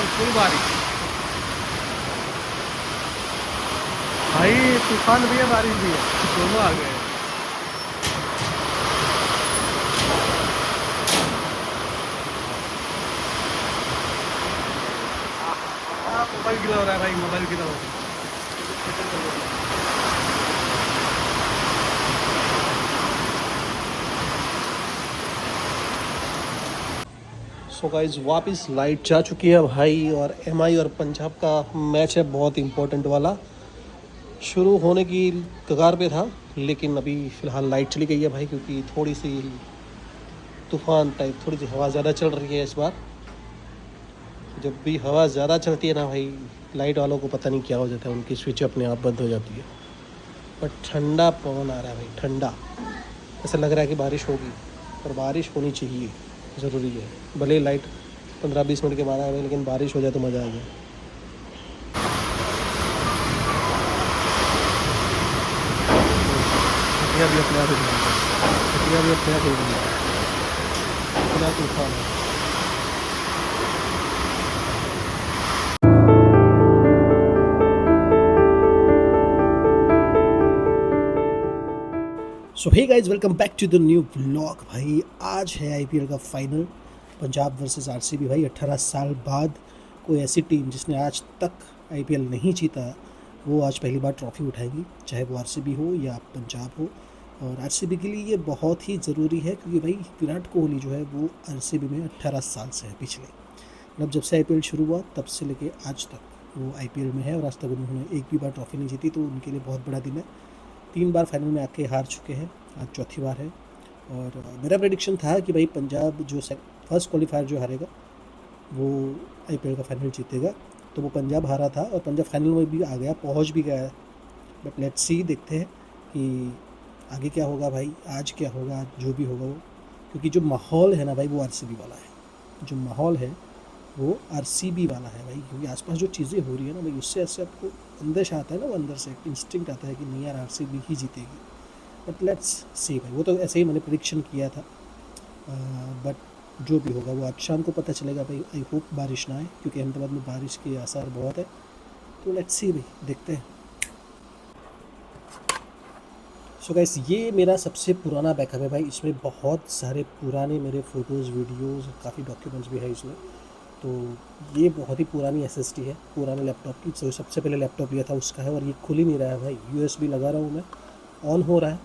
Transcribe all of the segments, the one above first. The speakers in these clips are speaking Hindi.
फुल बारिश। भाई तूफान भी है बारिश भी है, दोनों आ गए। मोबाइल गिरा हो रहा है भाई, मोबाइल गिरा हो रहा है। सो गाइस वापस लाइट जा चुकी है भाई, और एमआई और पंजाब का मैच है बहुत इंपॉर्टेंट वाला। शुरू होने की कगार पे था, लेकिन अभी फ़िलहाल लाइट चली गई है भाई, क्योंकि थोड़ी सी तूफ़ान टाइप थोड़ी सी हवा ज़्यादा चल रही है इस बार। जब भी हवा ज़्यादा चलती है ना भाई, लाइट वालों को पता नहीं क्या हो जाता है, उनकी स्विच अपने आप बंद हो जाती है। पर ठंडा पवन आ रहा है भाई, ठंडा। ऐसा लग रहा है कि बारिश होगी, पर बारिश होनी चाहिए, ज़रूरी है। भले ही लाइट 15-20 मिनट के बाद आए, लेकिन बारिश हो जाए तो मज़ा आ जाए। छुट्टियाँ भी अपने आप ही छुट्टियाँ भी अपने आप ही इतना तूफान है। So hey guys, welcome back to the new blog. भाई आज है आईपीएल का फाइनल, पंजाब वर्सेस आरसीबी। भाई 18 साल बाद कोई ऐसी टीम जिसने आज तक आईपीएल नहीं जीता, वो आज पहली बार ट्रॉफी उठाएगी, चाहे वो आरसीबी हो या पंजाब हो। और आरसीबी के लिए ये बहुत ही ज़रूरी है, क्योंकि भाई विराट कोहली जो है वो आरसीबी में 18 साल से है पिछले, मतलब जब से आईपीएल शुरू हुआ तब से लेके आज तक वो आईपीएल में है, और आज तक उन्होंने एक भी बार ट्रॉफी नहीं जीती, तो उनके लिए बहुत बड़ा दिन है। 3 बार फाइनल में आके हार चुके हैं, आज चौथी बार है। और मेरा प्रेडिक्शन था कि भाई पंजाब जो फर्स्ट क्वालिफायर जो हारेगा वो आईपीएल का फाइनल जीतेगा, तो वो पंजाब हारा था और पंजाब फाइनल में भी आ गया, पहुंच भी गया है। बट लेट्स सी, देखते हैं कि आगे क्या होगा भाई, आज क्या होगा, जो भी होगा वो। क्योंकि जो माहौल है ना भाई, वो आरसीबी वाला है। जो माहौल है वो आरसीबी वाला है भाई, क्योंकि आसपास जो चीज़ें हो रही है ना भाई, उससे ऐसे आपको अंदर से आता है ना, वो अंदर से इंस्टिंक्ट आता है कि नहीं यार आरसीबी ही जीतेगी। बट लेट्स सी भाई, वो तो ऐसे ही मैंने प्रिडिक्शन किया था। बट जो भी होगा वो आज शाम को पता चलेगा भाई। आई होप बारिश ना आए, क्योंकि अहमदाबाद में बारिश के आसार बहुत है। तो लेट्स सी भाई, देखते हैं। सो गाइस, ये मेरा सबसे पुराना बैकअप है भाई। इसमें बहुत सारे पुराने मेरे फ़ोटोज़, वीडियोज़, काफ़ी डॉक्यूमेंट्स भी है इसमें। तो ये बहुत ही पुरानी एसएसडी है, पुराने लैपटॉप की। जो सबसे पहले लैपटॉप लिया था उसका है, और ये खुल ही नहीं रहा है भाई। यूएसबी लगा रहा हूँ मैं, ऑन हो रहा है,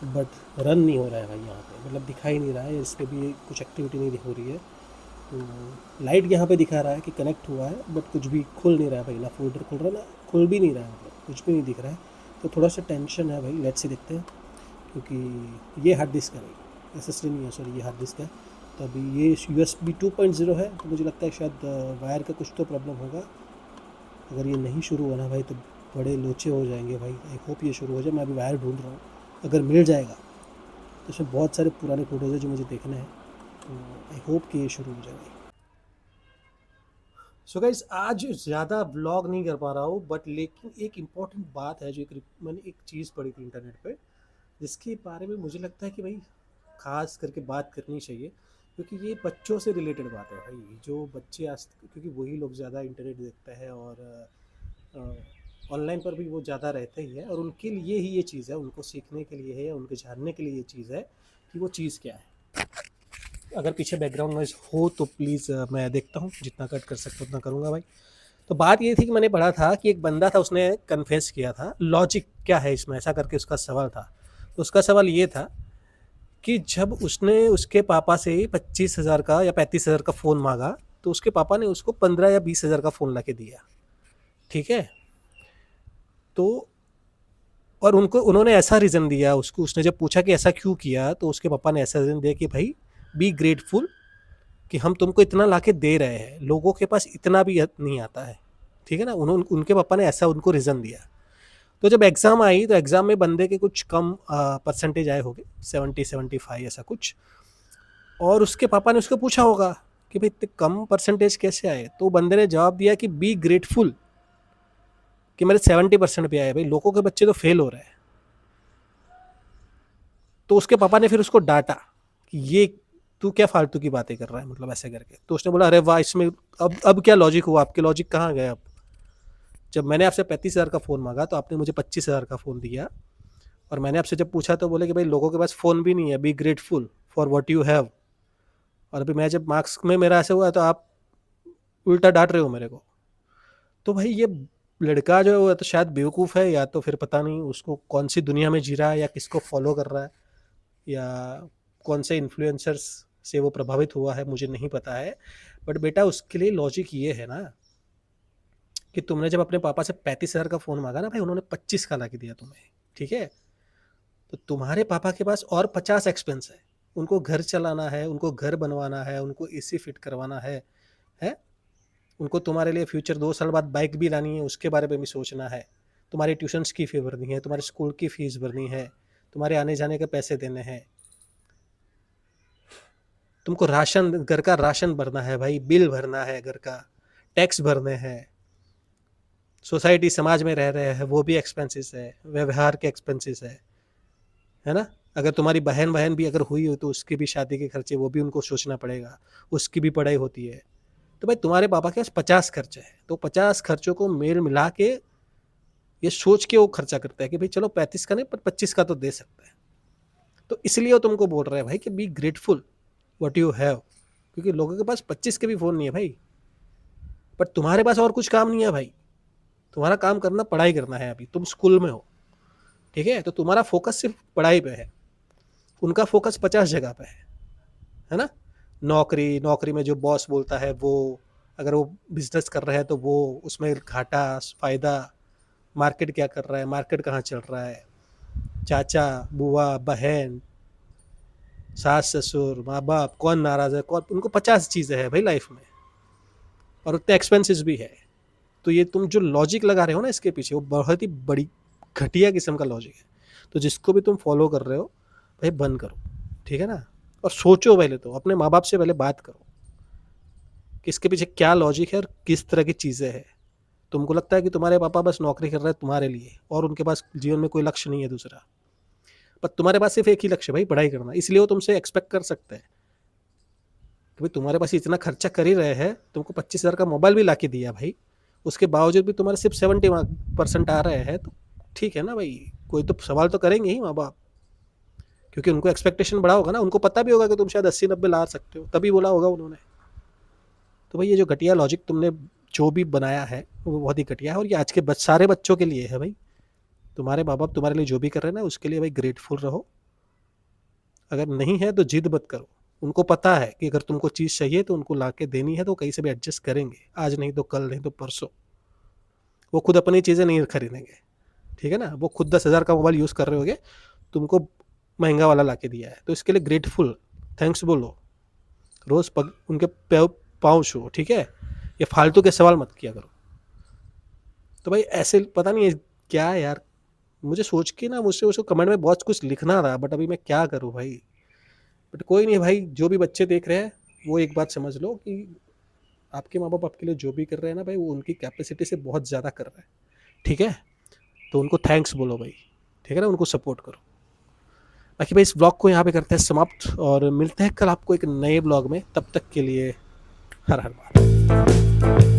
बट रन नहीं हो रहा है भाई यहाँ पे, मतलब दिखाई नहीं रहा है, इस पर भी कुछ एक्टिविटी नहीं हो रही है। तो लाइट यहाँ पे दिखा रहा है कि कनेक्ट हुआ है, बट कुछ भी खुल नहीं रहा है भाई, ना फोल्डर खुल रहा है, ना खुल भी नहीं रहा है, मतलब कुछ भी नहीं दिख रहा है। तो थोड़ा सा टेंशन है भाई, लेट्स से देखते हैं। क्योंकि ये हार्ड डिस्क है भाई, एसएसडी नहीं है, सॉरी, ये हार्ड डिस्क है। तो अभी ये USB 2.0 है, तो मुझे लगता है शायद वायर का कुछ तो प्रॉब्लम होगा। अगर ये नहीं शुरू होना भाई तो बड़े लोचे हो जाएंगे भाई। आई होप ये शुरू हो जाए। मैं अभी वायर ढूंढ रहा हूँ, अगर मिल जाएगा तो इसमें बहुत सारे पुराने फ़ोटोज़ हैं जो मुझे देखने हैं, तो आई होप कि ये शुरू हो जाए भाई। सो गाइस, आज ज़्यादा व्लॉग नहीं कर पा रहा हूँ, बट लेकिन एक इम्पॉर्टेंट बात है, जो मैंने एक चीज़ पढ़ी थी इंटरनेट पे, जिसके बारे में मुझे लगता है कि भाई ख़ास करके बात करनी चाहिए। क्योंकि ये बच्चों से रिलेटेड बात है भाई। जो बच्चे आज, क्योंकि वही लोग ज़्यादा इंटरनेट देखते हैं, और ऑनलाइन पर भी वो ज़्यादा रहते ही है, और उनके लिए ही ये चीज़ है, उनको सीखने के लिए है, या उनके जानने के लिए ये चीज़ है कि वो चीज़ क्या है। अगर पीछे बैकग्राउंड नॉइज़ हो तो प्लीज़ मैं देखता हूँ, जितना कट कर सकता हूँ उतना करूँगा भाई। तो बात ये थी कि मैंने पढ़ा था कि एक बंदा था, उसने कन्फेस किया था, लॉजिक क्या है इसमें, ऐसा करके उसका सवाल था। तो उसका सवाल ये था कि जब उसने उसके पापा से 25,000 का या 35,000 का फ़ोन मांगा, तो उसके पापा ने उसको 15 या 20,000 का फ़ोन ला के दिया, ठीक है। तो और उन्होंने ऐसा रीज़न दिया उसको, उसने जब पूछा कि ऐसा क्यों किया, तो उसके पापा ने ऐसा रीज़न दिया कि भाई बी ग्रेटफुल, कि हम तुमको इतना ला के दे रहे हैं, लोगों के पास इतना भी नहीं आता है, ठीक है ना। उनके पापा ने ऐसा उनको रीज़न दिया। तो जब एग्ज़ाम आई, तो एग्ज़ाम में बंदे के कुछ कम परसेंटेज आए होंगे, 70-75 ऐसा कुछ। और उसके पापा ने उसको पूछा होगा कि भाई इतने कम परसेंटेज कैसे आए, तो बंदे ने जवाब दिया कि बी ग्रेटफुल, कि मेरे 70% पे आए। भाई लोगों के बच्चे तो फेल हो रहे हैं। तो उसके पापा ने फिर उसको डांटा कि ये तू क्या फालतू की बातें कर रहा है, मतलब ऐसे करके। तो उसने बोला, अरे वाह, इसमें अब क्या लॉजिक हुआ, आपके लॉजिक कहाँ गए अब? जब मैंने आपसे 35,000 का फ़ोन मांगा तो आपने मुझे 25,000 का फ़ोन दिया, और मैंने आपसे जब पूछा तो बोले कि भाई लोगों के पास फ़ोन भी नहीं है, be grateful for what you have. और अभी मैं जब मार्क्स में मेरा ऐसे हुआ तो आप उल्टा डांट रहे हो मेरे को। तो भाई ये लड़का जो है वो तो शायद बेवकूफ़ है, या तो फिर पता नहीं उसको कौन सी दुनिया में जी रहा है, या किसको फॉलो कर रहा है, या कौन से इन्फ्लुएंसर्स से वो प्रभावित हुआ है, मुझे नहीं पता है। बट बेटा उसके लिए लॉजिक ये है ना कि तुमने जब अपने पापा से 35,000 का फ़ोन मांगा ना भाई, उन्होंने 25 का ला के दिया तुम्हें, ठीक है? तो तुम्हारे पापा के पास और 50 एक्सपेंस है। उनको घर चलाना है, उनको घर बनवाना है, उनको एसी फिट करवाना है? उनको तुम्हारे लिए फ्यूचर 2 साल बाद बाइक भी लानी है, उसके बारे में भी सोचना है। तुम्हारी ट्यूशन्स की फ़ी भरनी है, तुम्हारे स्कूल की फ़ीस भरनी है, तुम्हारे आने जाने के पैसे देने हैं। तुमको राशन, घर का राशन भरना है भाई, बिल भरना है, घर का टैक्स भरने हैं, सोसाइटी समाज में रह रहे हैं वो भी एक्सपेंसेस है, व्यवहार के एक्सपेंसेस है ना? अगर तुम्हारी बहन बहन भी अगर हुई हो तो उसकी भी शादी के खर्चे, वो भी उनको सोचना पड़ेगा, उसकी भी पढ़ाई होती है। तो भाई तुम्हारे पापा के पास 50 खर्चे हैं, तो 50 खर्चों को मेल मिला के ये सोच के वो खर्चा करता है कि भाई चलो 35 का नहीं पर 25 का तो दे सकता है। तो इसलिए वो तुमको बोल रहा है भाई कि be grateful what you have, क्योंकि लोगों के पास 25 के भी फ़ोन नहीं है भाई, पर तुम्हारे पास और कुछ काम नहीं है भाई। तुम्हारा काम करना, पढ़ाई करना है, अभी तुम स्कूल में हो, ठीक है? तो तुम्हारा फोकस सिर्फ पढ़ाई पे है, उनका फोकस 50 जगह पे है ना? नौकरी, नौकरी में जो बॉस बोलता है वो, अगर वो बिजनेस कर रहे हैं तो वो उसमें घाटा फायदा, मार्केट क्या कर रहा है, मार्केट कहाँ चल रहा है, चाचा बुआ बहन सास ससुर माँ बाप कौन नाराज़ है, कौन, उनको 50 चीज़ें हैं भाई लाइफ में, और उतने एक्सपेंसेस भी है। तो ये तुम जो लॉजिक लगा रहे हो ना इसके पीछे, वो बहुत ही बड़ी घटिया किस्म का लॉजिक है। तो जिसको भी तुम फॉलो कर रहे हो भाई बंद करो, ठीक है ना? और सोचो पहले, तो अपने माँ बाप से पहले बात करो कि इसके पीछे क्या लॉजिक है और किस तरह की चीज़ें हैं। तुमको लगता है कि तुम्हारे पापा बस नौकरी कर रहे हैं तुम्हारे लिए, और उनके पास जीवन में कोई लक्ष्य नहीं है दूसरा, पर तुम्हारे पास सिर्फ एक ही लक्ष्य है भाई, पढ़ाई करना। इसलिए वो तुमसे एक्सपेक्ट कर सकते हैं कि भाई तुम्हारे पास इतना खर्चा कर ही रहे हैं, तुमको 25,000 का मोबाइल भी ला के दिया भाई, उसके बावजूद भी तुम्हारे सिर्फ 70% आ रहे हैं, तो ठीक है ना भाई, कोई तो सवाल तो करेंगे ही माँ बाप, क्योंकि उनको एक्सपेक्टेशन बड़ा होगा ना, उनको पता भी होगा कि तुम शायद 80-90 ला सकते हो, तभी बोला होगा उन्होंने। तो भाई ये जो घटिया लॉजिक तुमने जो भी बनाया है वो बहुत ही घटिया है, और ये आज के सारे बच्चों के लिए है भाई। तुम्हारे माँ बाप तुम्हारे लिए जो भी कर रहे हैं ना, उसके लिए भाई ग्रेटफुल रहो। अगर नहीं है तो जिद मत करो, उनको पता है कि अगर तुमको चीज़ चाहिए तो उनको ला के देनी है, तो कहीं से भी एडजस्ट करेंगे, आज नहीं तो कल, नहीं तो परसों। वो खुद अपनी चीज़ें नहीं खरीदेंगे, ठीक है ना? वो खुद 10,000 का मोबाइल यूज़ कर रहे होगे, तुमको महंगा वाला ला के दिया है, तो इसके लिए ग्रेटफुल थैंक्स बोलो, रोज़ पग उनके पाँव छुओ, ठीक है? ये फालतू के सवाल मत किया करो। तो भाई ऐसे पता नहीं क्या है यार, मुझे सोच के ना, मुझसे उसको कमेंट में बहुत कुछ लिखना था, बट अभी मैं क्या करूँ भाई। बट कोई नहीं भाई, जो भी बच्चे देख रहे हैं वो एक बात समझ लो कि आपके माँ बाप आपके लिए जो भी कर रहे हैं ना भाई, वो उनकी कैपेसिटी से बहुत ज़्यादा कर रहे हैं, ठीक है? तो उनको थैंक्स बोलो भाई, ठीक है ना? उनको सपोर्ट करो। बाकी भाई इस ब्लॉग को यहाँ पे करते हैं समाप्त, और मिलते हैं कल आपको एक नए ब्लॉग में। तब तक के लिए हर हर बार।